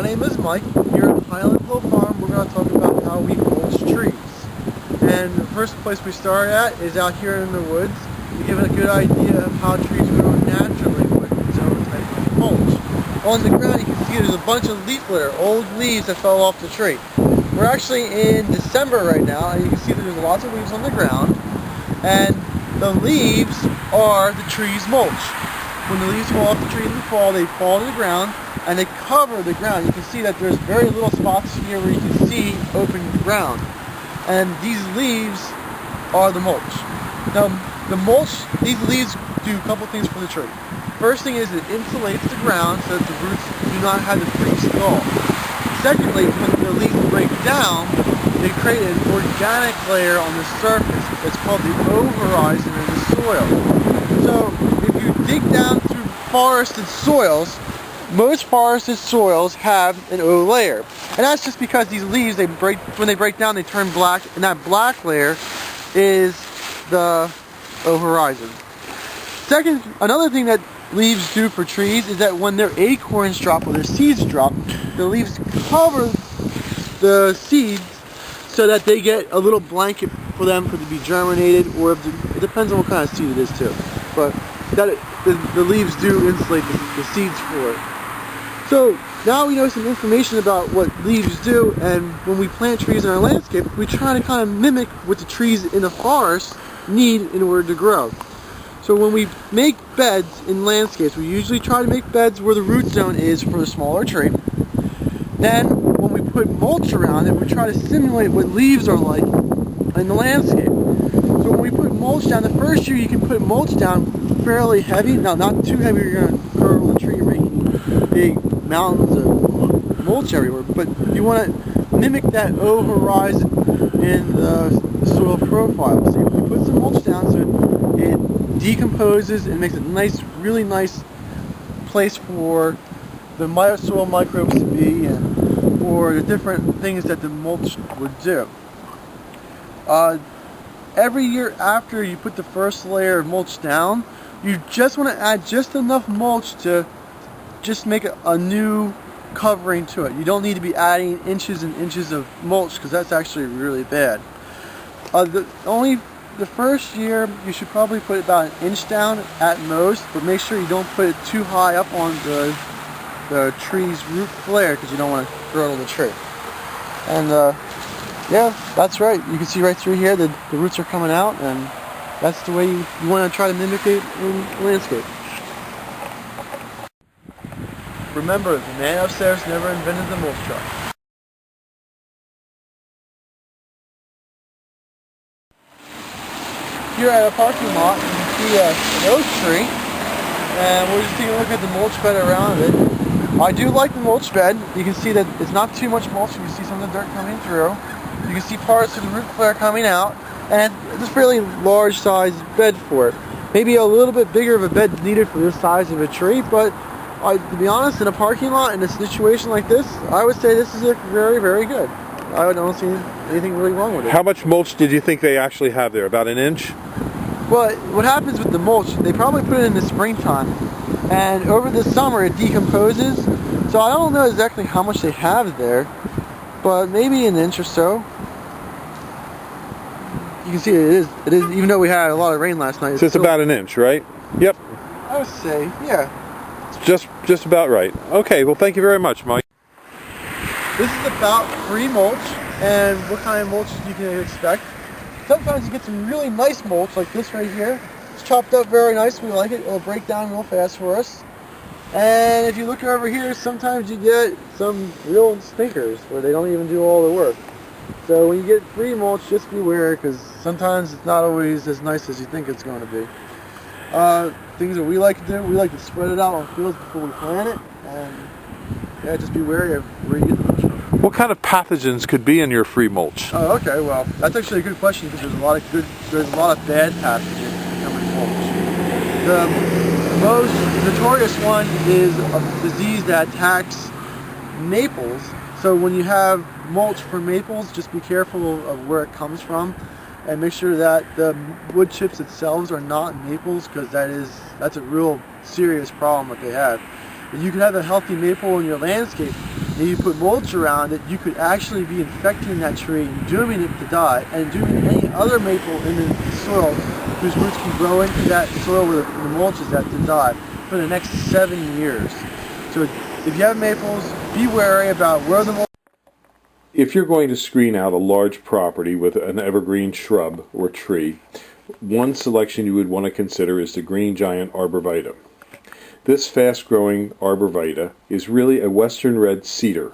name is Mike. Here at Highland Hill Farm, we're going to talk about how we mulch trees. And the first place we start at is out here in the woods to give it a good idea of how trees grow naturally with its own type of mulch. On the ground you can see there's a bunch of leaf litter, old leaves that fell off the tree. We're actually in December right now, and you can see that there's lots of leaves on the ground, and the leaves are the tree's mulch. When the leaves fall off the tree in the fall, they fall to the ground and they cover the ground. You can see that there's very little spots here where you can see open ground. And these leaves are the mulch. Now, the mulch, these leaves do a couple things for the tree. First thing is it insulates the ground so that the roots do not have to freeze thaw. Secondly, when the leaves break down, they create an organic layer on the surface. It's called the O-horizon of the soil. So, if you dig down through forested soils, most forested soils have an O layer. And that's just because these leaves, when they break down, they turn black, and that black layer is the O-horizon. Second, another thing that leaves do for trees is that when their acorns drop or their seeds drop, the leaves cover the seeds so that they get a little blanket for them to be germinated, or it depends on what kind of seed it is too. But the leaves do insulate the seeds for it. So now we know some information about what leaves do, and when we plant trees in our landscape, we try to kind of mimic what the trees in the forest need in order to grow. So when we make beds in landscapes, we usually try to make beds where the root zone is for the smaller tree. Then when we put mulch around it, we try to simulate what leaves are like in the landscape. So when we put mulch down, the first year you can put mulch down fairly heavy. Now, not too heavy, you're going to curl the tree, making big mountains of mulch everywhere. But you want to mimic that O-horizon in the soil profile. So you put some mulch down so it decomposes and makes a nice, really nice place for the soil microbes to be, and for the different things that the mulch would do. Every year after you put the first layer of mulch down, you just want to add just enough mulch to just make a new covering to it. You don't need to be adding inches and inches of mulch, because that's actually really bad. The first year you should probably put about an inch down at most, but make sure you don't put it too high up on the tree's root flare, because you don't want to girdle the tree. And yeah, that's right. You can see right through here that the roots are coming out, and that's the way you want to try to mimic it in landscape. Remember, the man upstairs never invented the mulch truck. Here at a parking lot, you can see an oak tree, and we're just taking a look at the mulch bed around it. I do like the mulch bed. You can see that it's not too much mulch. You can see some of the dirt coming through. You can see parts of the root flare coming out, and it's a fairly large size bed for it. Maybe a little bit bigger of a bed needed for this size of a tree, but to be honest, in a parking lot, in a situation like this, I would say this is very, very good. I don't see anything really wrong with it. How much mulch did you think they actually have there? About an inch? Well, what happens with the mulch, they probably put it in the springtime, and over the summer it decomposes, so I don't know exactly how much they have there, but maybe an inch or so. You can see it is, even though we had a lot of rain last night. So it's about an inch, right? Yep. I would say, yeah. It's just about right. Okay, well, thank you very much, Mike. This is about free mulch, and what kind of mulch you can expect. Sometimes you get some really nice mulch, like this right here. It's chopped up very nice. We like it. It'll break down real fast for us. And if you look over here, sometimes you get some real stinkers where they don't even do all the work. So when you get free mulch, just beware, because sometimes it's not always as nice as you think it's going to be. Things that we like to do, we like to spread it out on fields before we plant it, and yeah, just be wary of where you get the mulch from. What kind of pathogens could be in your free mulch? Oh, okay. Well, that's actually a good question, because there's a lot of bad pathogens that come in mulch. The most notorious one is a disease that attacks maples. So when you have mulch for maples, just be careful of where it comes from, and make sure that the wood chips themselves are not maples, because that's a real serious problem that they have. You can have a healthy maple in your landscape, If you put mulch around it, you could actually be infecting that tree and dooming it to die, and dooming any other maple in the soil whose roots can grow into that soil where the mulch is at to die for the next 7 years. So if you have maples, be wary about where the mulch. If you're going to screen out a large property with an evergreen shrub or tree, one selection you would want to consider is the green giant arborvitae. This fast-growing arborvitae is really a western red cedar.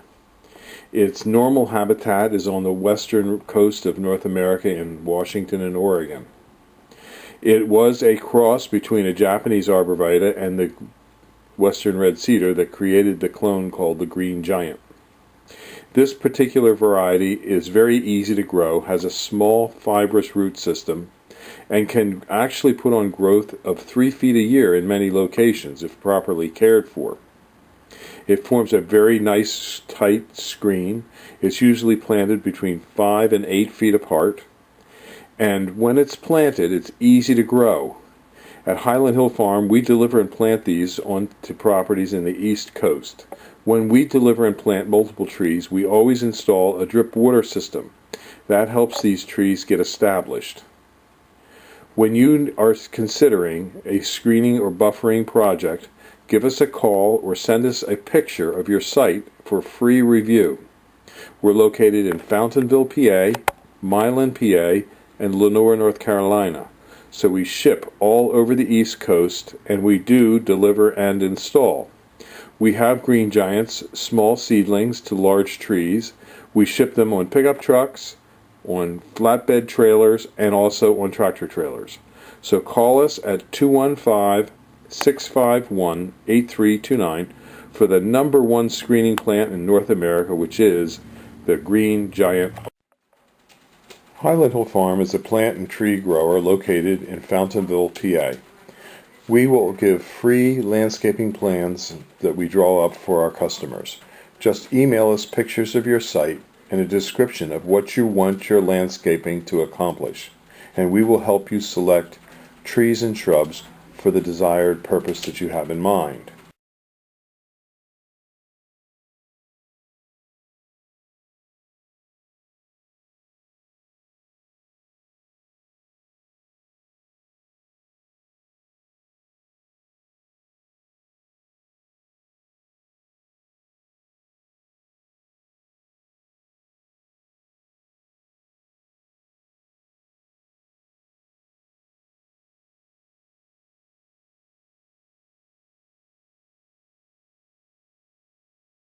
Its normal habitat is on the western coast of North America in Washington and Oregon. It was a cross between a Japanese arborvitae and the western red cedar that created the clone called the green giant. This particular variety is very easy to grow, has a small fibrous root system, and can actually put on growth of 3 feet a year in many locations if properly cared for. It forms a very nice tight screen. It's usually planted between 5 and 8 feet apart, and when it's planted, it's easy to grow. At Highland Hill Farm, we deliver and plant these onto properties in the East Coast. When we deliver and plant multiple trees, we always install a drip water system. That helps these trees get established. When you are considering a screening or buffering project, give us a call or send us a picture of your site for free review. We're located in Fountainville, PA, Milan, PA, and Lenore, North Carolina. So we ship all over the East Coast, and we do deliver and install. We have green giants, small seedlings to large trees. We ship them on pickup trucks, on flatbed trailers, and also on tractor trailers. So call us at 215-651-8329 for the #1 screening plant in North America, which is the green giant. Highland Hill Farm is a plant and tree grower located in Fountainville, PA. We will give free landscaping plans that we draw up for our customers. Just email us pictures of your site and a description of what you want your landscaping to accomplish, and we will help you select trees and shrubs for the desired purpose that you have in mind.